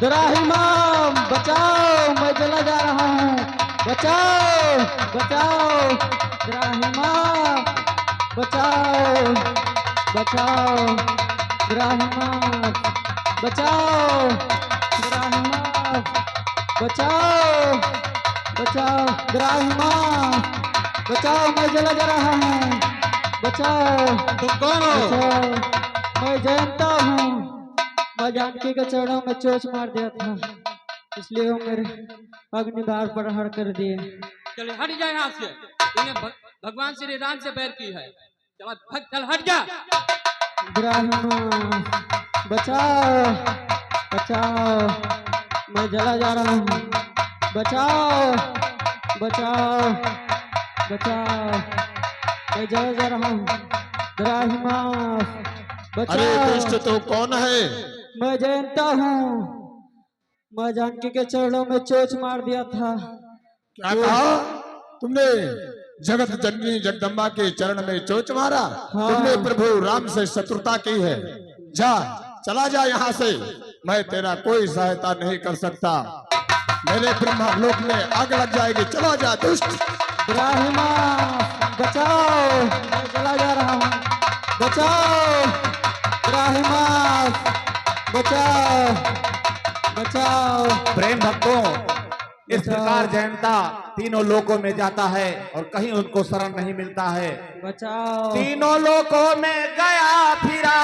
द्राहिमाम बचाओ, मैं जला जा रहा हूँ। बचाओ बचाओ द्राहिमाम, बचाओ बचाओ द्राहिमाम, बचाओ द्राहिमाम, बचाओ बचाओ द्राहिमाम, बचाओ, मैं जला जा रहा हूँ। बचाओ। तुम कौन हो? बचाओ, मैं जानता हूँ। मैं जानकी के चरणों में चोट मार दिया था, इसलिए वो मेरे अग्निबाण प्रहार कर दिए। चल हट जा यहाँ से, तूने भगवान श्री राम से बैर की है। चल भग, चल हट जा। ब्राह्मण बचाओ बचाओ, मैं जला जा रहा हूँ। बचाओ बचाओ बचाओ, मैं जला जा रहा हूँ। ब्राह्मण बचाओ। अरे दुष्ट तो कौन है? मैं जानता हूँ, मैं जानकी के चरणों में चोट मार दिया था। क्या कहा तुमने? जगत जननी जगदम्बा के चरण में चोच मारा? हाँ। तुमने प्रभु राम से शत्रुता की है। जा, चला जा यहाँ से, मैं तेरा कोई सहायता नहीं कर सकता। मेरे ब्रह्मा लोक में आग लग जाएगी। चला जा दुष्ट। ब्राह्मण बचाओ, मैं चला जा रहा हूँ। बचाओ ब्राह्मण, बचाओ बचाओ। प्रेम भक्तों, इस प्रकार जयंता तीनों लोकों में जाता है और कहीं उनको शरण नहीं मिलता है। बचाओ। तीनों लोकों में गया फिरा,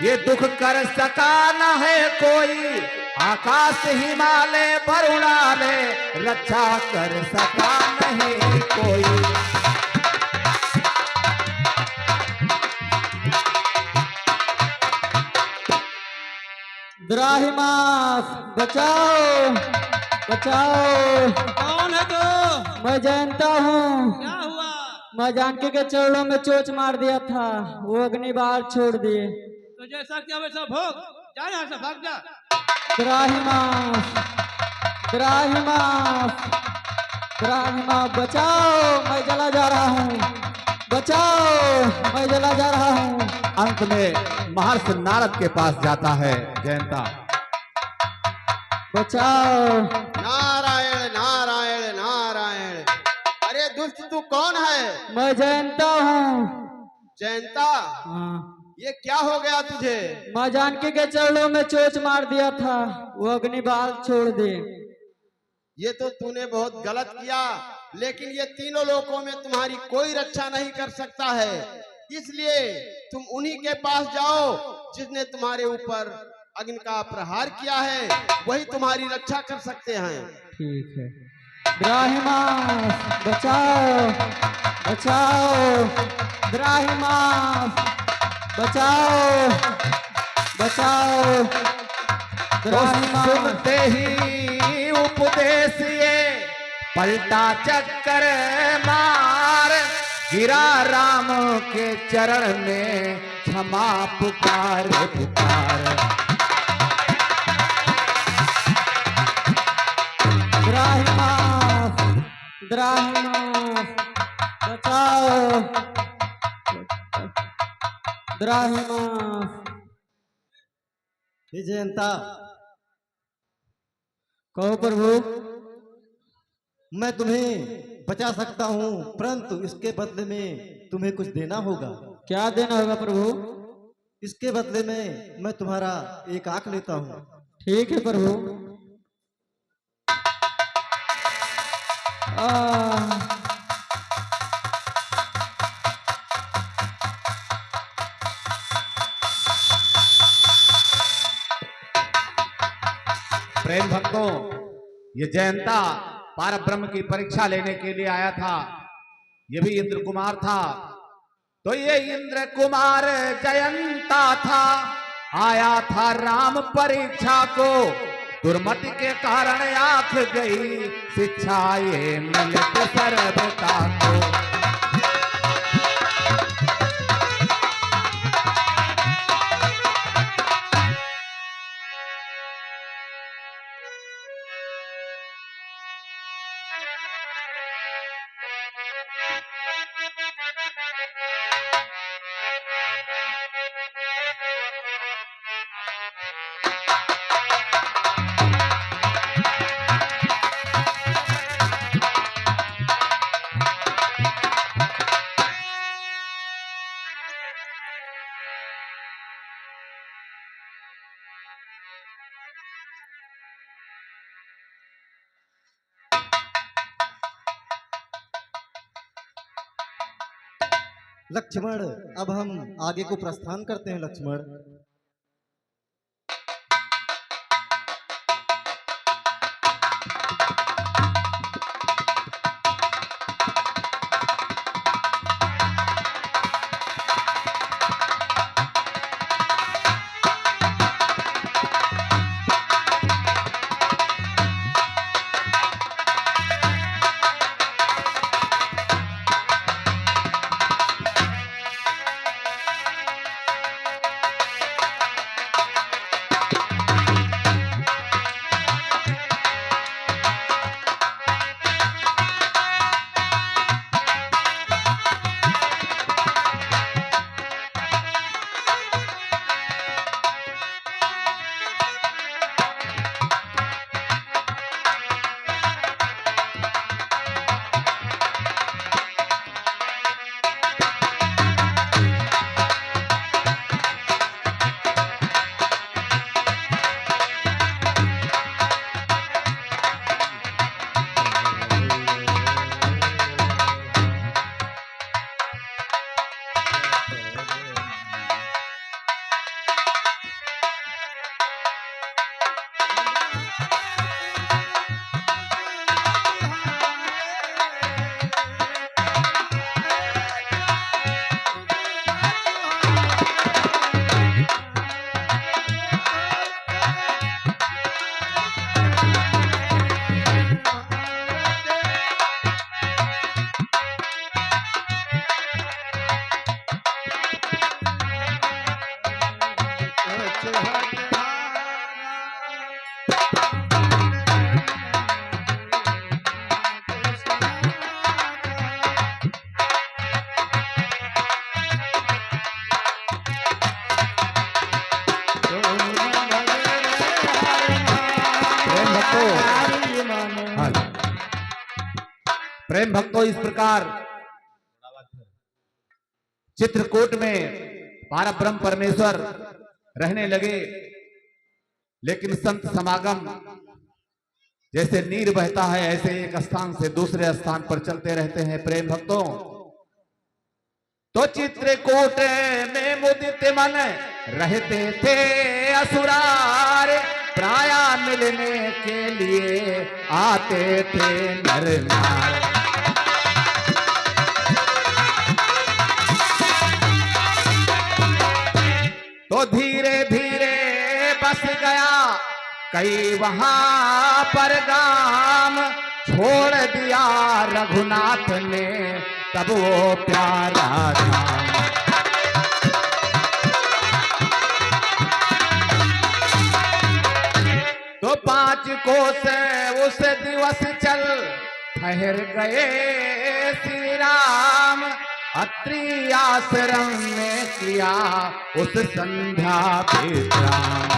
ये दुख कर सका न है कोई। आकाश हिमालय वरुणालय, रक्षा कर सका नहीं कोई। द्राहिमास बचाओ बचाओ। कौन है तू? मैं जानता हूँ, क्या हुआ? मैं जानकी के चरणों में चोच मार दिया था, वो अग्निबाण छोड़ दिए। तो जैसा क्या वैसा भोग, जा यहाँ से, भाग जा। द्राहिमास द्राहिमास द्राहिमास बचाओ, मैं जला जा रहा हूँ। बचाओ, मैं जला जा रहा हूँ। अंत में महर्षि नारद के पास जाता है जयंता। बचाओ। नारायण नारायण नारायण। अरे दुष्ट तू कौन है? मैं जानता हूँ। जयंता, हाँ, ये क्या हो गया तुझे? मैं जानकी के चरणों में चोच मार दिया था, वो अग्निबाण छोड़ दिए। ये तो तूने बहुत गलत किया, लेकिन ये तीनों लोकों में तुम्हारी कोई रक्षा नहीं कर सकता है। इसलिए तुम उन्हीं के पास जाओ जिसने तुम्हारे ऊपर अग्नि का प्रहार किया है, वही तुम्हारी रक्षा कर सकते हैं। ठीक है। ब्राह्मण बचाओ बचाओ, ब्राह्मण बचाओ बचाओ। ब्राह्मण सुनते ही उपदेश ये पलटा चक्कर मार, गिरा राम के चरण में क्षमा पुकार पुकार। द्राहिमास द्राहिमास बचाओ। द्राहिमास जयंता, कहो प्रभु। मैं तुम्हें बचा सकता हूँ, परंतु इसके बदले में तुम्हें कुछ देना होगा। क्या देना होगा प्रभु? इसके बदले में मैं तुम्हारा एक आंख लेता हूँ। ठीक है प्रभु। प्रेम भक्तों, ये जयंता पारब्रह्म की परीक्षा लेने के लिए आया था। ये भी इंद्र कुमार था। तो ये इंद्र कुमार जयंता था, आया था राम परीक्षा को। दुर्मति के कारण आंख गई शिक्षा, ये मिलत सर्वता को। लक्ष्मण, अब हम आगे को प्रस्थान करते हैं लक्ष्मण। प्रेम भक्तों, इस प्रकार चित्रकूट में पारब्रह्म परमेश्वर रहने लगे। लेकिन संत समागम जैसे नीर बहता है, ऐसे एक स्थान से दूसरे स्थान पर चलते रहते हैं। प्रेम भक्तों, तो चित्रकूट में मुदित मन रहते थे असुरार, प्राय मिलने के लिए आते थे नर नार। तो धीरे धीरे बस गया कई वहां पर गाम, छोड़ दिया रघुनाथ ने तब वो प्यारा धाम। तो 5 कोस उस दिवस चल ठहर गए श्री राम, अत्रि आश्रम में किया उस संध्या विश्राम।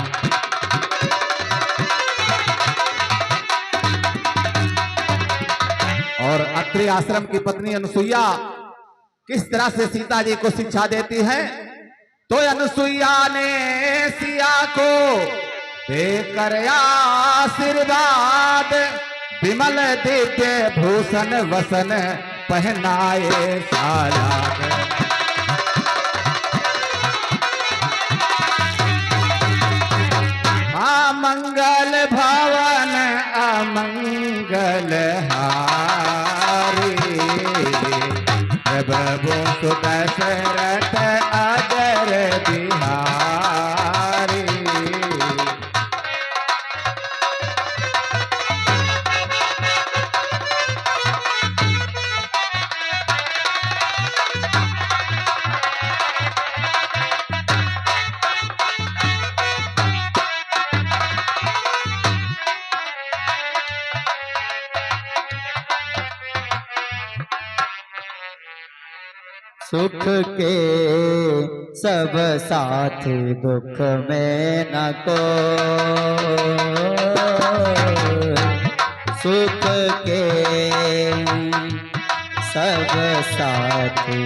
और अत्रि आश्रम की पत्नी अनुसुईया किस तरह से सीता जी को शिक्षा देती है, तो अनुसुईया ने सिया को देकर आशीर्वाद, विमल दिव्य भूषण वसन पहनाए सारा। मंगल भवन अमंगल हारी, प्रभु सुदशरथ अजर बिहारी। सुख के सब साथी दुख में न को, सुख के सब साथी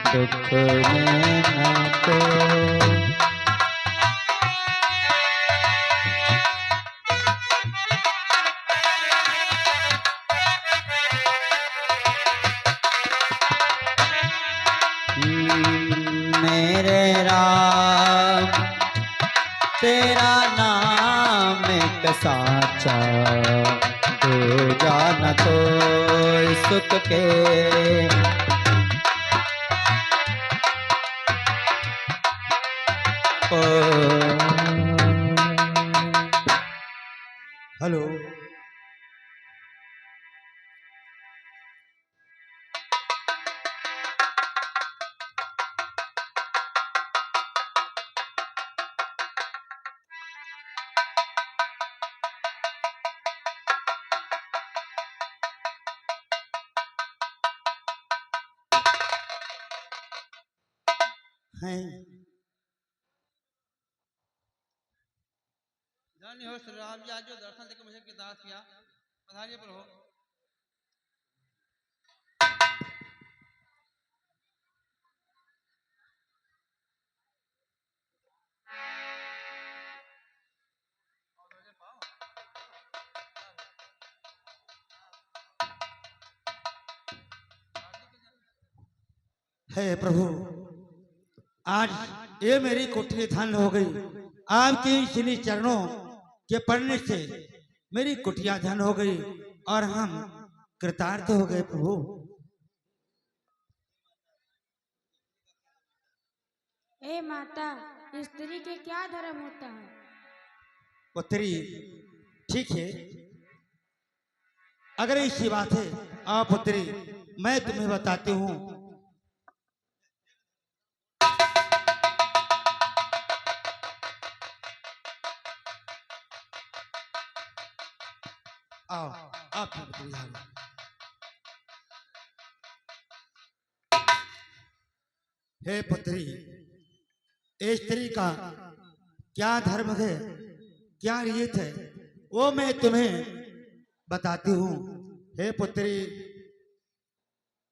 दुख में न को। साचा दो जान तो सुख के। हेलो, हैं धन्य हो श्री राम जी, आज जो दर्शन देकर मुझे कृतार्थ किया, पधारिए प्रभु। हे प्रभु, आज ये मेरी कुटिया धन्य हो गई। आपके श्री चरणों के पढ़ने से मेरी कुटिया धन्य हो गई और हम कृतार्थ हो गए प्रभु। ए माता, स्त्री के क्या धर्म होता है? पुत्री, ठीक है, अगर ऐसी बात है आ पुत्री, मैं तुम्हें बताती हूँ। आओ, आप पुत्री आओ। हे पुत्री, स्त्री का क्या धर्म है, क्या रीत है, वो मैं तुम्हें बताती हूँ। हे पुत्री,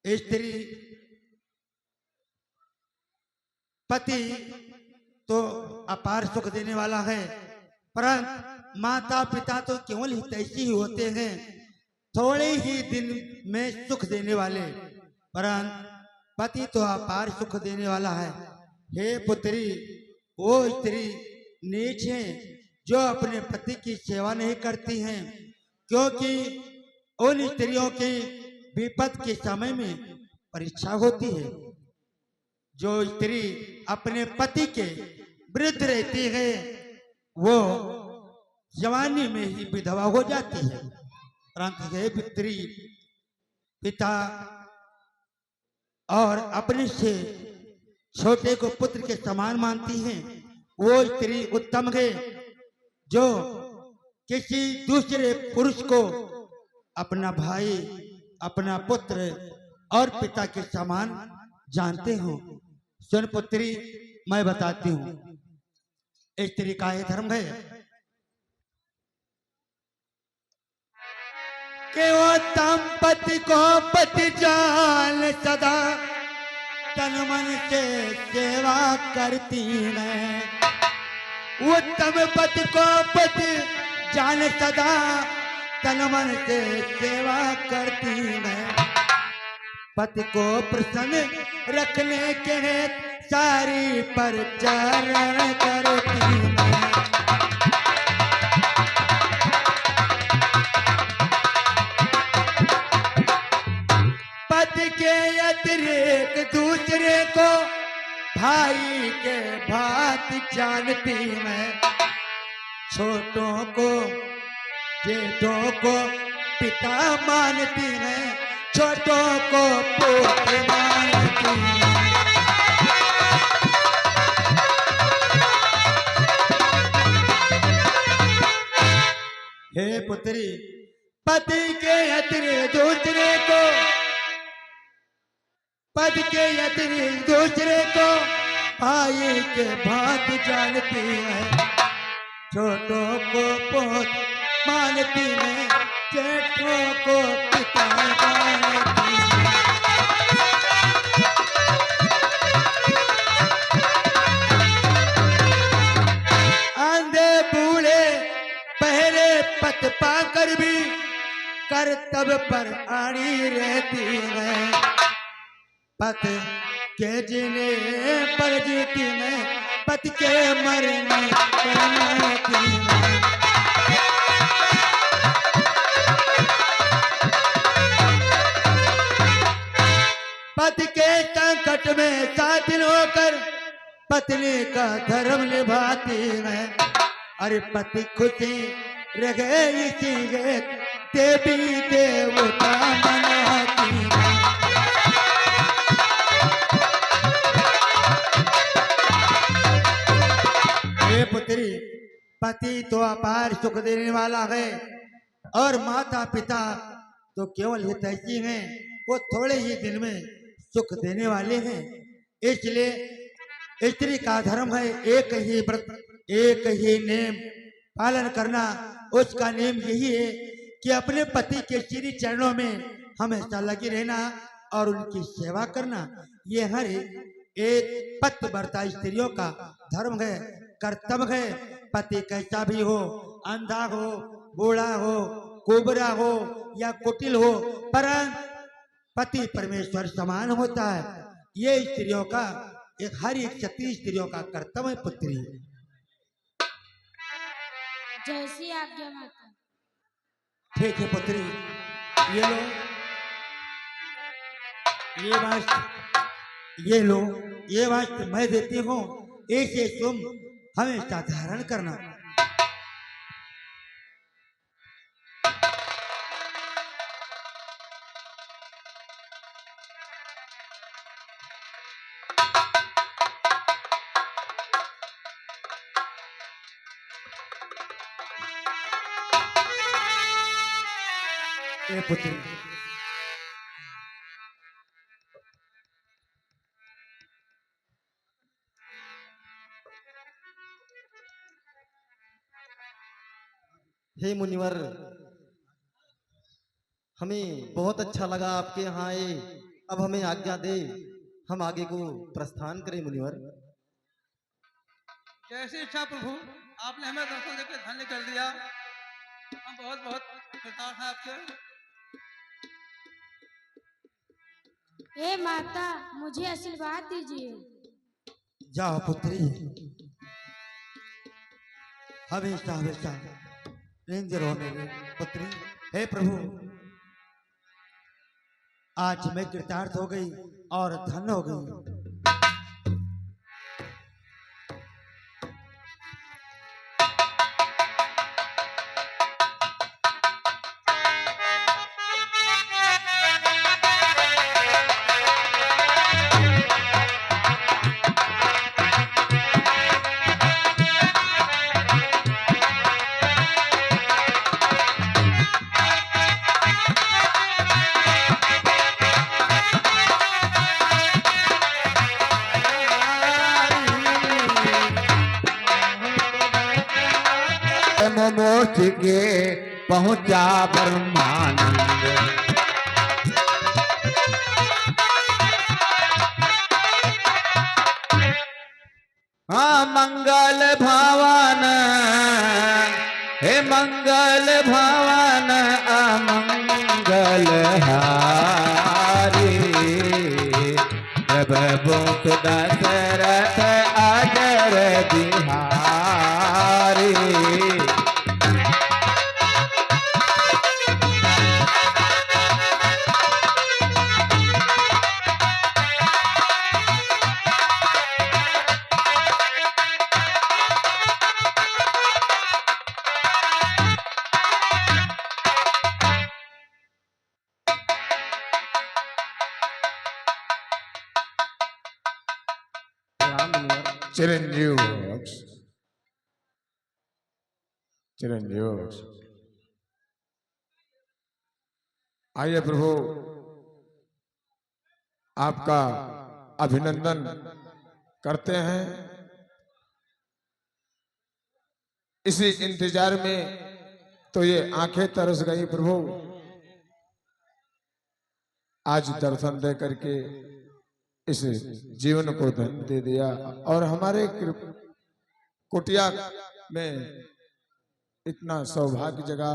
स्त्री पति तो अपार सुख देने वाला है, परंतु माता पिता तो केवल हितैषी ही होते हैं, थोड़े ही दिन में सुख देने वाले, परंतु पति तो अपार सुख देने वाला है। हे पुत्री, वो स्त्री नीच हैं जो अपने पति की सेवा नहीं करती हैं, क्योंकि उन स्त्रियों की विपद के समय में परीक्षा होती है। जो स्त्री अपने पति के वृद्ध रहती है वो जवानी में ही विधवा हो जाती है, परंतु हे पुत्री, पिता और अपने से छोटे को पुत्र के समान मानती हैं, वो स्त्री उत्तम है जो किसी दूसरे पुरुष को अपना भाई, अपना पुत्र और पिता के समान जानते हो। सुन पुत्री, मैं बताती हूँ, स्त्री का यह धर्म है कि वो तम पति को पति जान सदा तन मन से सेवा करती है। उत्तम पति को पति जान सदा तन मन से सेवा करती है। पति को प्रसन्न रखने के सारी परिचरण करती है। पति के अतिरिक्त दूसरे को भाई के भांति जानती मैं। छोटों को जेठों को पिता मानती है, छोटों को पुत्र मानती है। हे पुत्री, पति के अतिरिक्त दूसरे को, पद के अतिरिक्त दूसरे को भाई के भांति जानती है। छोटों को पुत्र मानती है, जेठों को पिता मानती है। अंधे बूढ़े पहले पत पाकर भी कर्तव्य पर अड़ी रहती है। पत के जीने पर जीती है, पति के मरने पर मरती है। पति के संकट में साथिन होकर पत्नी का धर्म निभाती है। अरे पति खुशी रहे इसी गे देवी देवता मनाती है। हे पुत्री, पति तो अपार सुख देने वाला है और माता पिता तो केवल हितैषी हैं, वो थोड़े ही दिन में सुख देने वाले हैं। इसलिए स्त्री का धर्म है एक ही व्रत, एक ही नेम पालन करना। उसका नेम यही है कि अपने पति के श्री चरणों में हमेशा लगी रहना और उनकी सेवा करना। ये हर एक पतिव्रता स्त्रियों का धर्म है, कर्तव्य है। पति कैसा भी हो, अंधा हो, बूढ़ा हो, कुबरा हो या कुटिल हो, परंतु पति परमेश्वर समान होता है। ये स्त्रियों का हर एक क्षत्रिय स्त्रियों का कर्तव्य है पुत्री। जैसी आज्ञा माता। ठीक है पुत्री, ये लो, ये लो, ये वस्त्र मैं देती हूँ, इसे तुम हमेशा धारण करना। ए पुत्री, हे मुनिवर, हमें बहुत अच्छा लगा आपके यहाँ आए। अब हमें आज्ञा दे, हम आगे को प्रस्थान करें मुनिवर। जैसी इच्छा प्रभु, आपने हमें दर्शन देकर धन्य कर दिया। हम बहुत बहुत कृतार्थ हैं आपके। हे माता, मुझे आशीर्वाद दीजिए। जाओ पुत्री, हमेशा हमेशा निंज रहो मेरी पुत्री। हे प्रभु, आज मैं कृतार्थ हो गई और धन्य हो गई। मोक्ष के पहुंचा ब्रह्मानंद। हाँ मंगल भवन, हे मंगल भवन अमंगल हारी। प्रभु दशरथ अजर बिहारी। चिरंजीव वृक्ष, चिरंजीव वृक्ष। आइए प्रभु, आपका अभिनंदन करते हैं। इसी इंतजार में तो ये आंखें तरस गई प्रभु, आज दर्शन दे करके इस जीवन को धन दे दिया और हमारे कुटिया में इतना सौभाग्य जगा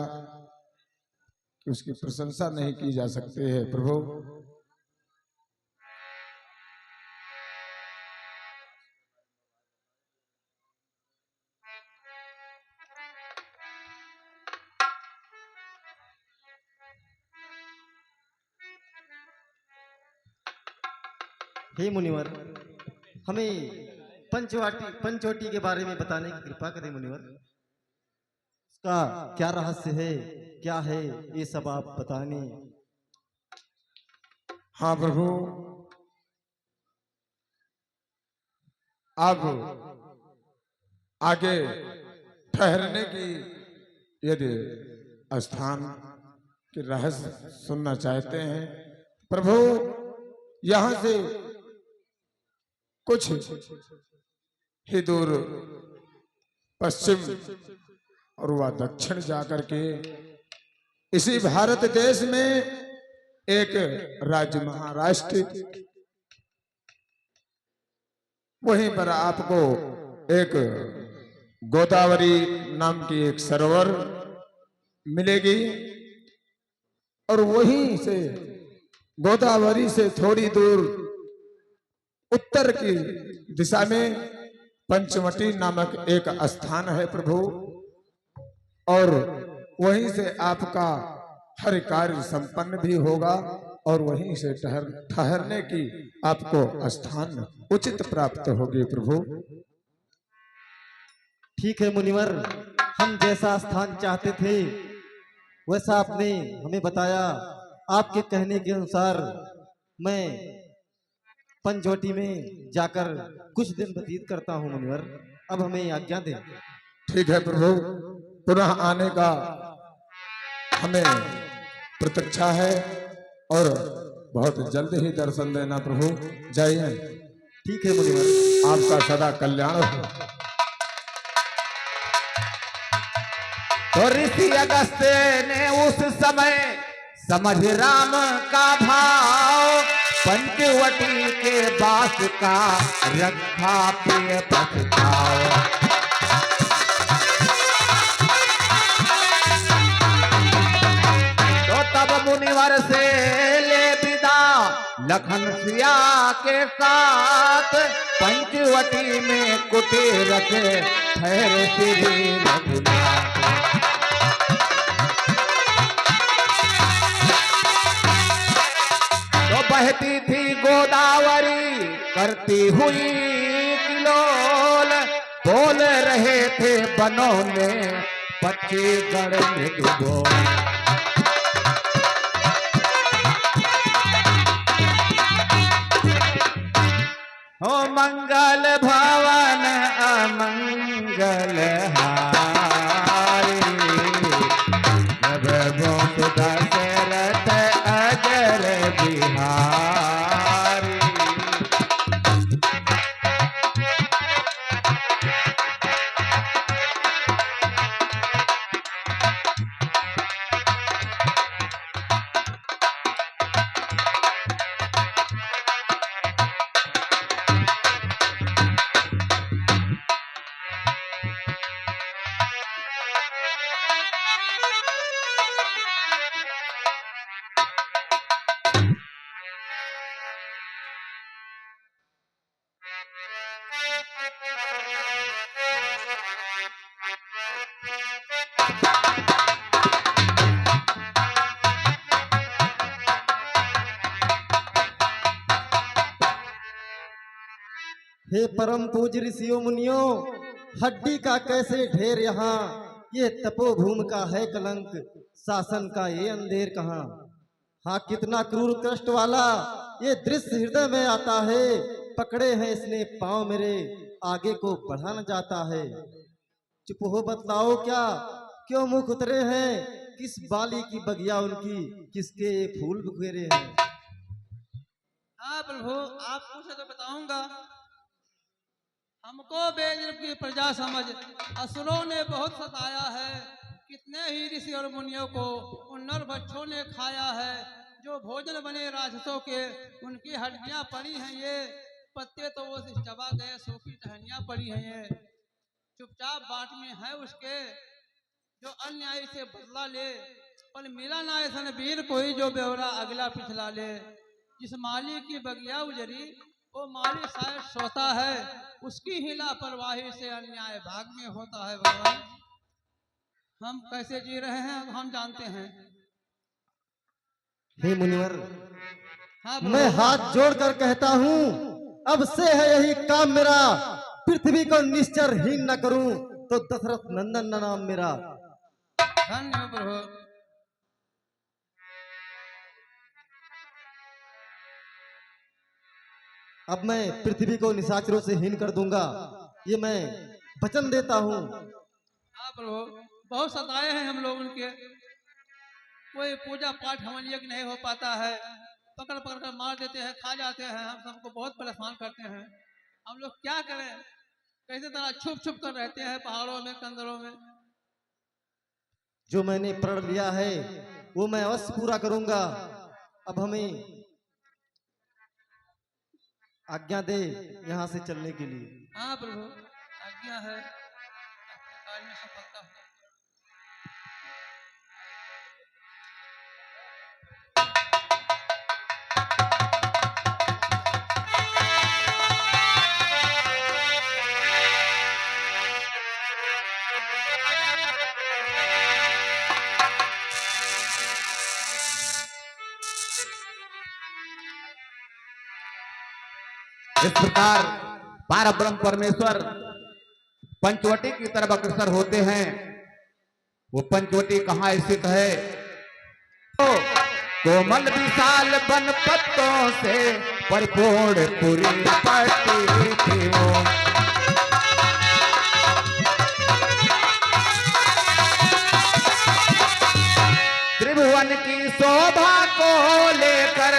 कि उसकी प्रशंसा नहीं की जा सकती है प्रभु। हे मुनिवर, हमें पंचवटी के बारे में बताने की कृपा करें मुनिवर। उसका क्या रहस्य है, क्या है, ये सब आप बताने। हाँ प्रभु, आप आगे ठहरने की यदि स्थान के रहस्य सुनना चाहते हैं, प्रभु यहाँ से कुछ ही दूर पश्चिम और वह दक्षिण जाकर के इसी भारत देश में एक राज्य महाराष्ट्र, वहीं पर आपको एक गोदावरी नाम की एक सरोवर मिलेगी और वहीं से गोदावरी से थोड़ी दूर उत्तर की दिशा में पंचवटी नामक एक स्थान है प्रभु, और वहीं से आपका हर कार्य संपन्न भी होगा और वहीं से ठहरने की आपको स्थान उचित प्राप्त होगी प्रभु। ठीक है मुनिवर, हम जैसा स्थान चाहते थे वैसा आपने हमें बताया। आपके कहने के अनुसार मैं पंचवटी में जाकर कुछ दिन व्यतीत करता हूँ मुनिवर, अब हमें आज्ञा दें। ठीक है प्रभु, पुनः आने का हमें प्रतीक्षा है और बहुत जल्द ही दर्शन देना प्रभु। जय हिंद। ठीक है मुनिवर, आपका सदा कल्याण हो। तो ऋषि अगस्त ने उस समय समझ राम का भाव, पंचवटी के बास का रखा प्रिय प्रस्ताव। तो तब मुनिवर से ले विदा लखन सिया के साथ, पंचवटी में कुटीर रखे ठहरे श्री रघुनाथ। तो बहती थी गोदावरी करती हुई किलोल, बोल रहे थे बनों में पक्षी गण मृदु बोल। हो मंगल भवन अमंगल हारी, जब गोप दशरथ अजर बिहारी। हे परम पूज्य ऋषियों मुनियों, हड्डी का कैसे ढेर यहाँ, ये तपोभूमि का है कलंक, शासन का ये अंधेर कहाँ। हाँ कितना क्रूर कष्ट वाला ये दृश्य हृदय में आता है, पकड़े हैं इसने पांव मेरे, आगे को बढ़ा न जाता है। चुप हो बतलाओ क्या, क्यों मुख उतरे हैं, किस बाली की बगिया उनकी, किसके ये फूल बिखेरे हैं। हाँ प्रभु, आपको से तो बताऊंगा। हमको बेजर की प्रजा समझ असुरों ने बहुत सताया है, कितने ही ऋषि और मुनियों को उन नर बच्चों ने खाया है। जो भोजन बने राक्षसों के, उनकी हड्डियां पड़ी हैं ये, पत्ते तो वो चबा गए, सूखी टहनियां पड़ी हैं ये। चुपचाप बाट में है उसके जो अन्यायी से बदला ले, पर मिला ना ऐसा वीर कोई जो बेवरा अगला पिछला ले। जिस माली की बगिया उजरी वो माली शायद सोता है, उसकी ही लापरवाही से अन्याय भाग में होता है। भगवान हम कैसे जी रहे हैं हम जानते हैं। हे मुनिवर, हाँ मैं हाथ जोड़कर कहता हूँ अब से है यही काम मेरा, पृथ्वी को निश्चरहीन न करूं तो दशरथ नंदन न नाम मेरा। धन्य हो प्रभु। अब मैं पृथ्वी को निशाचरों से हीन कर दूंगा, ये मैं वचन देता हूँ। हाँ प्रभु, बहुत सताए हैं हम लोग उनके, कोई पूजा पाठ हमारे लिए नहीं हो पाता है, पकड़ पकड़ कर मार देते हैं, खा जाते हैं, हम सबको बहुत परेशान करते हैं। हम लोग क्या करें, कैसे तरह छुप छुप कर रहते हैं पहाड़ों में, कंदरों में। जो मैंने प्रण लिया है वो मैं अवश्य पूरा करूंगा। अब हमें आज्ञा दे यहाँ से चलने के लिए। हाँ प्रभु, आज्ञा है, आपके कार्य में सफलता हो। इस प्रकार पारब्रह्म परमेश्वर पंचवटी की तरफ अग्रसर होते हैं। वो पंचवटी कहाँ स्थित है? तो कोमल विशाल वन पत्तों से परिपूर्ण पूरी पट्टी थी वो। त्रिभुवन की शोभा को लेकर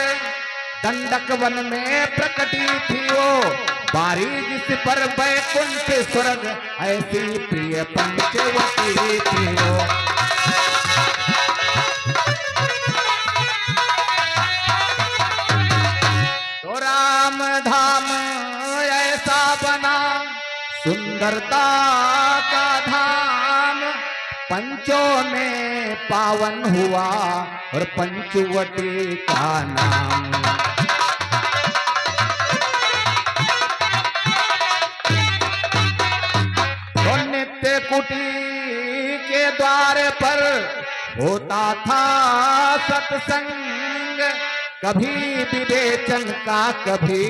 दंडक वन में प्रकटी थी वो। बारी जिस पर वैकुंठ स्वर्ग ऐसी प्रिय पंचवटी थी वो। तो राम धाम ऐसा बना सुंदरता का धाम, पंचों में पावन हुआ और पंचवटी का नाम। तो नित्य कुटी के द्वार पर होता था सत्संग, कभी विवेचन का कभी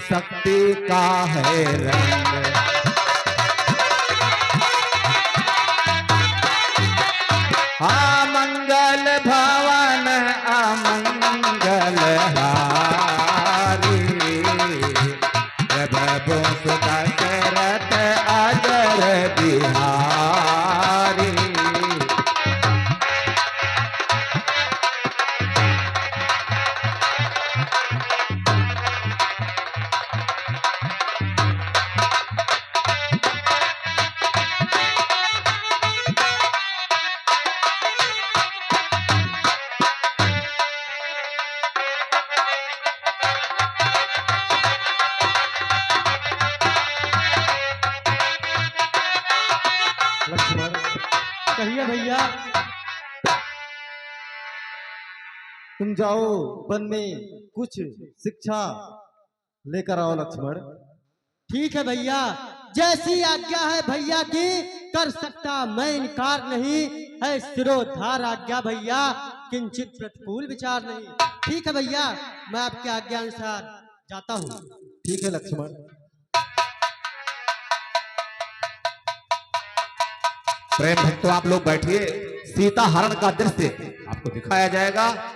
शक्ति का है रंग। हाँ मंगल भवन अमंगल हारी, प्रभु सुदशरथ अजर बिहारी। लक्ष्मण कहिए भैया। तुम जाओ वन में कुछ शिक्षा लेकर आओ लक्ष्मण। ठीक है भैया, जैसी आज्ञा है भैया की, कर सकता मैं इनकार नहीं है, सिरोधार आज्ञा भैया, किंचित प्रतिकूल विचार नहीं। ठीक है भैया, मैं आपके आज्ञा अनुसार जाता हूँ। ठीक है लक्ष्मण। प्रेम भक्तों आप लोग बैठिए, सीता हरण का दृश्य आपको दिखाया जाएगा।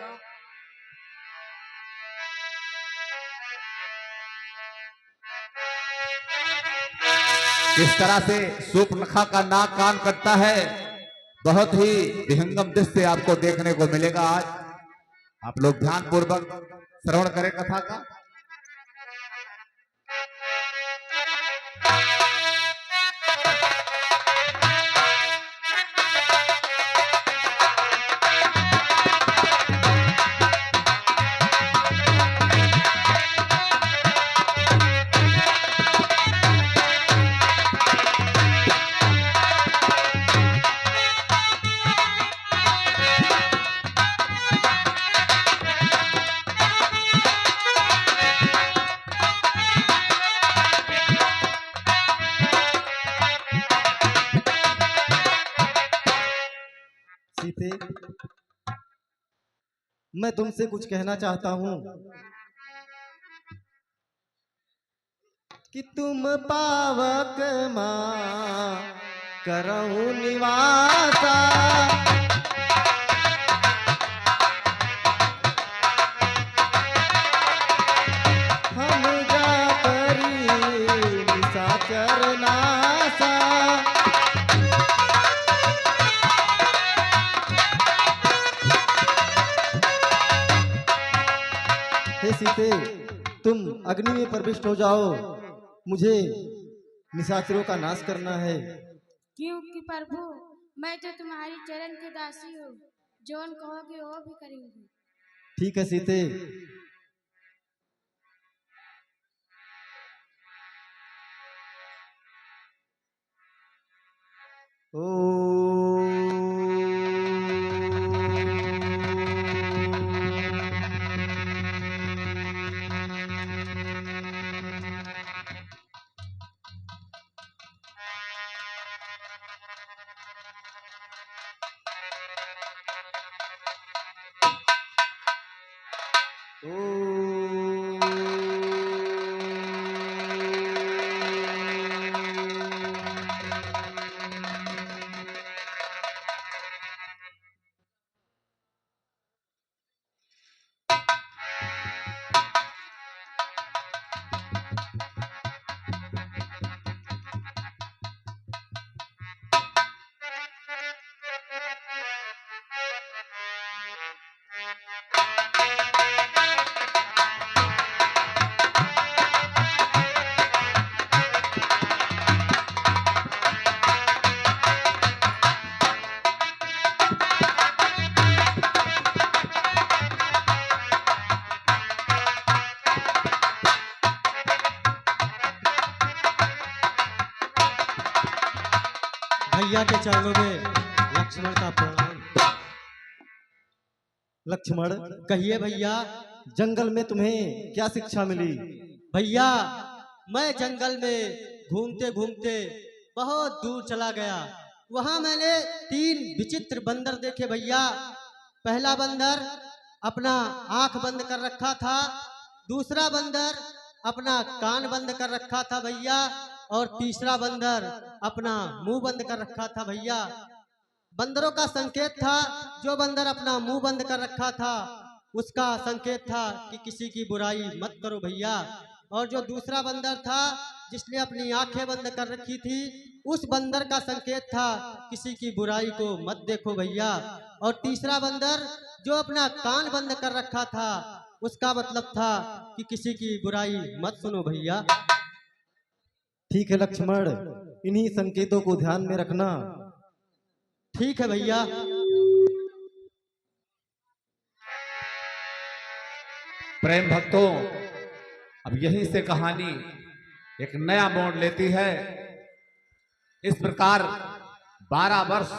किस तरह से सूर्पनखा का नाक कान कटता है, बहुत ही विहंगम दृश्य आपको देखने को मिलेगा। आज आप लोग ध्यान पूर्वक श्रवण करें कथा का। सीते, मैं तुमसे कुछ कहना चाहता हूँ। कि तुम पावक माँ करऊं निवासा। हम जा करी निशाचर नासा। हे सीते, तुम अग्नि में प्रविष्ट हो जाओ, मुझे निशाचरों का नाश करना है। क्योंकि प्रभु मैं तो तुम्हारी चरण की दासी हूँ, जोन कहोगे वो भी करेंगे। ठीक है सीते। भैया के चरणों में लक्ष्मण का प्रणाम। लक्ष्मण, कहिए भैया। जंगल में तुम्हें क्या शिक्षा मिली? भैया मैं जंगल में घूमते घूमते बहुत दूर चला गया। वहां मैंने 3 विचित्र बंदर देखे भैया। पहला बंदर अपना आंख बंद कर रखा था, दूसरा बंदर अपना कान बंद कर रखा था भैया, और तीसरा बंदर अपना मुंह बंद कर रखा था भैया। बंदरों का संकेत था, जो बंदर अपना मुंह बंद कर रखा था उसका संकेत था कि किसी की बुराई मत करो भैया, और जो दूसरा बंदर था जिसने अपनी आंखें बंद कर रखी थी उस बंदर का संकेत था किसी की बुराई को मत देखो भैया, और तीसरा बंदर जो अपना कान बंद कर रखा था उसका मतलब था कि किसी की बुराई मत सुनो भैया। ठीक है लक्ष्मण, इन्हीं संकेतों को ध्यान में रखना। ठीक है भैया। प्रेम भक्तों, अब यहीं से कहानी एक नया मोड़ लेती है। इस प्रकार 12 वर्ष